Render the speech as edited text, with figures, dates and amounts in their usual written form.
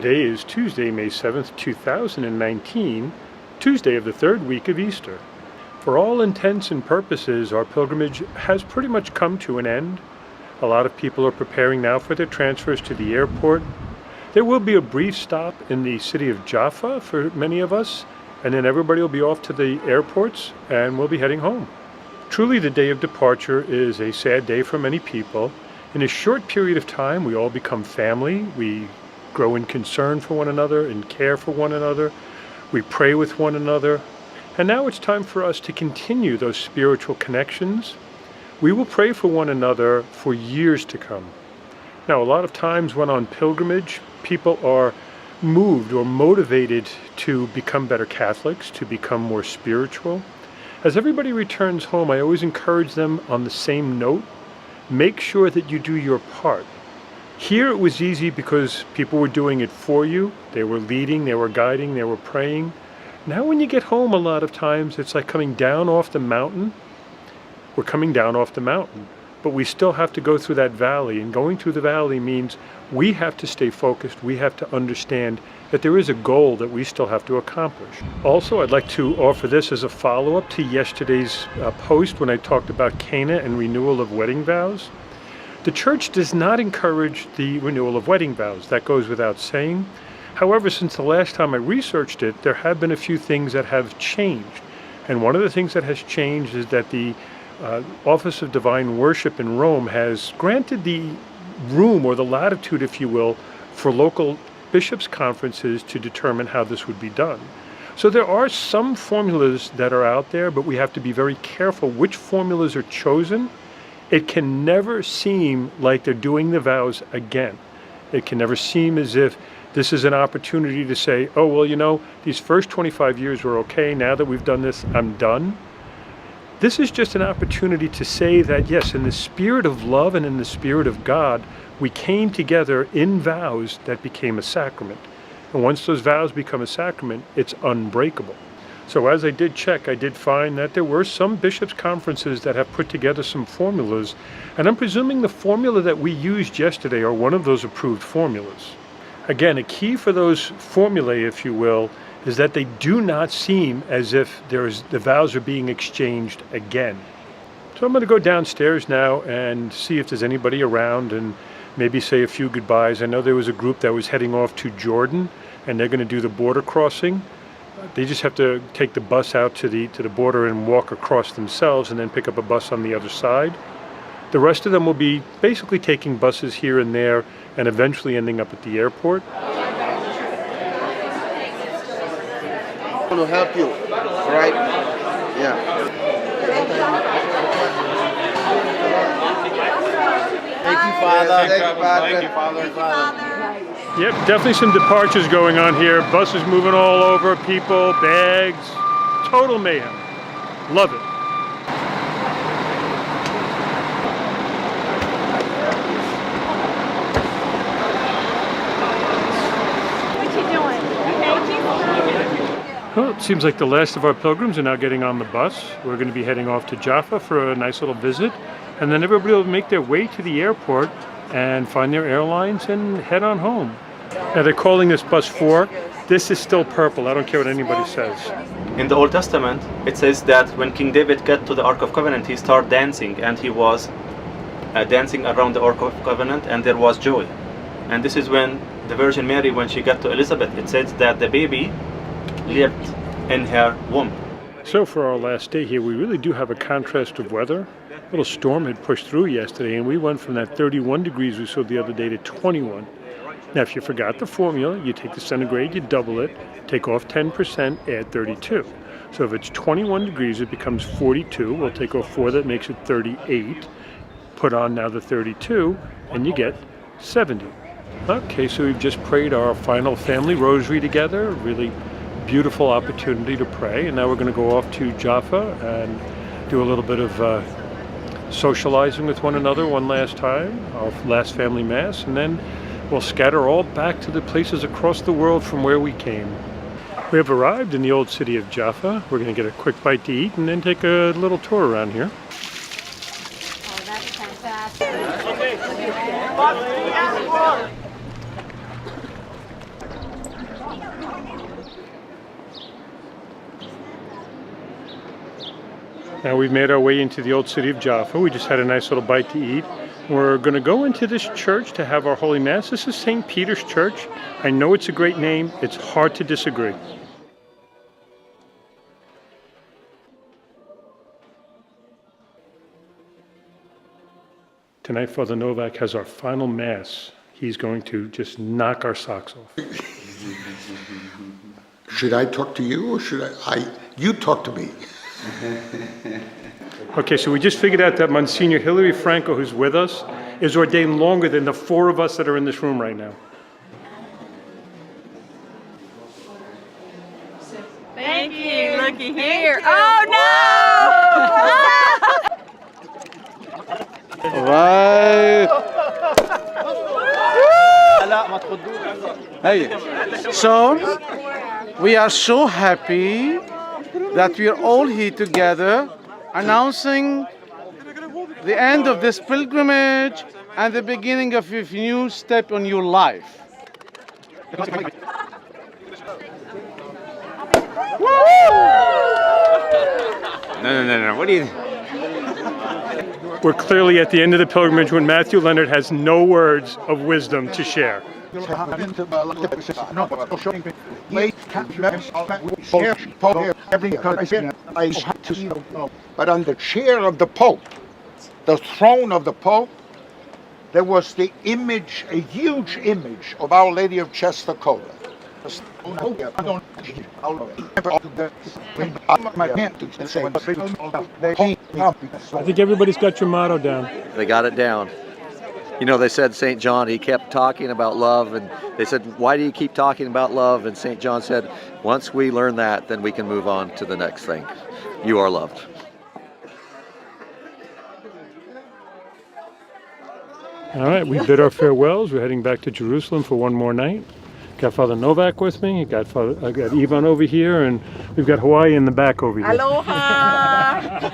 Today is Tuesday, May 7th, 2019, Tuesday of the third week of Easter. For all intents and purposes, our pilgrimage has pretty much come to an end. A lot of people are preparing now for their transfers to the airport. There will be a brief stop in the city of Jaffa for many of us, and then everybody will be off to the airports and we'll be heading home. Truly, the day of departure is a sad day for many people. In a short period of time, we all become family. We grow in concern for one another and care for one another. We pray with one another. And now it's time for us to continue those spiritual connections. We will pray for one another for years to come. Now, a lot of times when on pilgrimage, people are moved or motivated to become better Catholics, to become more spiritual. As everybody returns home, I always encourage them on the same note. Make sure that you do your part. Here it was easy because people were doing it for you. They were leading, they were guiding, they were praying. Now when you get home, a lot of times it's like coming down off the mountain. We're coming down off the mountain, but we still have to go through that valley. And going through the valley means we have to stay focused. We have to understand that there is a goal that we still have to accomplish. Also, I'd like to offer this as a follow-up to yesterday's post when I talked about Cana and renewal of wedding vows. The church does not encourage the renewal of wedding vows. That goes without saying. However, since the last time I researched it, there have been a few things that have changed. And one of the things that has changed is that the Office of Divine Worship in Rome has granted the room, or the latitude, if you will, for local bishops' conferences to determine how this would be done. So there are some formulas that are out there, but we have to be very careful which formulas are chosen. It can never seem like they're doing the vows again. It can never seem as if this is an opportunity to say, oh, well, you know, these first 25 years were okay. Now that we've done this, I'm done. This is just an opportunity to say that, yes, in the spirit of love and in the spirit of God, we came together in vows that became a sacrament. And once those vows become a sacrament, it's unbreakable. So as I did check, I did find that there were some bishops' conferences that have put together some formulas. And I'm presuming the formula that we used yesterday are one of those approved formulas. Again, a key for those formulae, if you will, is that they do not seem as if the vows are being exchanged again. So I'm going to go downstairs now and see if there's anybody around and maybe say a few goodbyes. I know there was a group that was heading off to Jordan, and they're going to do the border crossing. They just have to take the bus out to the border and walk across themselves and then pick up a bus on the other side. The rest of them will be basically taking buses here and there and eventually ending up at the airport. I want to help you, right? Yeah. Thank you, Father. Thank you, Father. Yep, definitely some departures going on here. Buses moving all over, people, bags, total mayhem. Love it. Well, it seems like the last of our pilgrims are now getting on the bus. We're going to be heading off to Jaffa for a nice little visit, and then everybody will make their way to the airport and find their airlines and head on home. Now they're calling this bus 4. This is still purple. I don't care what anybody says. In the Old Testament, it says that when King David got to the Ark of Covenant, he started dancing, and he was dancing around the Ark of Covenant, and there was joy. And this is when the Virgin Mary, when she got to Elizabeth, it says that the baby lived in her womb. So for our last day here, we really do have a contrast of weather. A little storm had pushed through yesterday, and we went from that 31 degrees we saw the other day to 21. Now, if you forgot the formula, you take the centigrade, you double it, take off 10%, add 32. So if it's 21 degrees, it becomes 42. We'll take off 4, that makes it 38. Put on now the 32, and you get 70. Okay, so we've just prayed our final family rosary together. Really beautiful opportunity to pray. And now we're going to go off to Jaffa and do a little bit of socializing with one another one last time, our last family mass, and then we'll scatter all back to the places across the world from where we came. We have arrived in the Old City of Jaffa. We're going to get a quick bite to eat and then take a little tour around here. Oh, that's fantastic. Now we've made our way into the Old City of Jaffa. We just had a nice little bite to eat. We're going to go into this church to have our Holy Mass. This is St. Peter's Church. I know it's a great name. It's hard to disagree. Tonight, Father Novak has our final Mass. He's going to just knock our socks off. Should I talk to you or should you talk to me? Okay, so we just figured out that Monsignor Hilary Franco, who's with us, is ordained longer than the 4 of us that are in this room right now. Thank you. Looky here. Oh no! Right. Hey, so we are so happy that we are all here together announcing the end of this pilgrimage and the beginning of a new step in your life. No. What do you... We're clearly at the end of the pilgrimage when Matthew Leonard has no words of wisdom to share. But on the chair of the Pope, the throne of the Pope, there was the image, a huge image of Our Lady of Czestochowa. I think everybody's got your motto down. They got it down. You know, they said St. John, he kept talking about love, and they said, why do you keep talking about love? And St. John said, once we learn that, then we can move on to the next thing. You are loved. All right, we bid our farewells. We're heading back to Jerusalem for one more night. Got Father Novak with me. I got Ivan over here, and we've got Hawaii in the back over here. Aloha!